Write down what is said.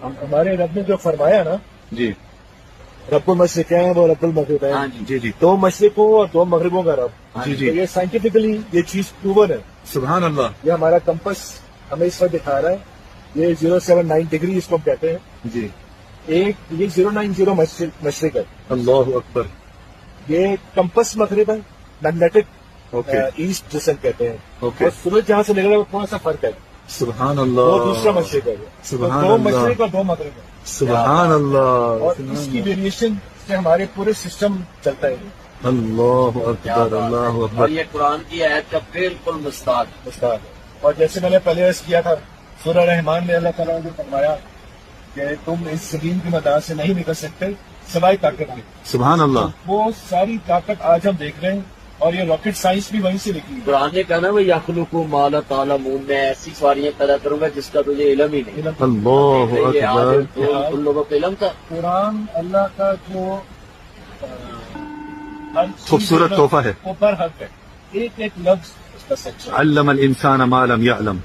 ہمارے رب نے جو فرمایا نا، جی رب المشرقین و رب المغربین، ہاں جی جی جی دو مشرقوں اور دو مغربوں کا رب. جی تو جی یہ سائنٹیفکلی یہ چیز پروون ہے. سبحان اللہ. یہ ہمارا کمپس ہمیں اس وقت دکھا رہا ہے. یہ 079 ڈگری اس کو ہم کہتے ہیں. جی ایک یہ 090 مشرق ہے. اللہ اکبر. یہ کمپس مغرب ہے. میگنیٹک اوکے ایسٹ جسے کہتے ہیں. اوکے. اور سورج جہاں سے نکلا وہ تھوڑا سا فرق ہے. سبحان اللہ. وہ دوسرا مشرق ہے. سبحان دو اللہ. مشرق اور دو مغرب ہے. سبحان اللہ. اور اس کی ویریشن سے ہمارے پورے سسٹم چلتا ہے. اللہ اکبر. اللہ اور اکبر. یہ قرآن کی آیت کا بالکل مستعد استاد. اور جیسے میں نے پہلے عرض کیا تھا، سورہ رحمان میں اللہ تعالیٰ نے جو فرمایا کہ تم اس زمین کے میدان سے نہیں نکل سکتے سوائے طاقت میں. سبحان اللہ. وہ ساری طاقت آج ہم دیکھ رہے ہیں، اور یہ راکٹ سائنس بھی وہیں سے نکلی ہے. قرآن نے کہا نا وہ یخلق ما لا تعلمون، میں ایسی سواریاں پیدا کروں گا جس کا تجھے علم ہی نہیں. اللہ یہ آج اکبر. ان لوگوں کو علم تھا. قرآن اللہ کا جو ہر چیز خوبصورت تحفہ ہے. وہ پر حق ہے. ایک ایک لفظ اس کا سچا ہے. علم الانسان ما لم يعلم.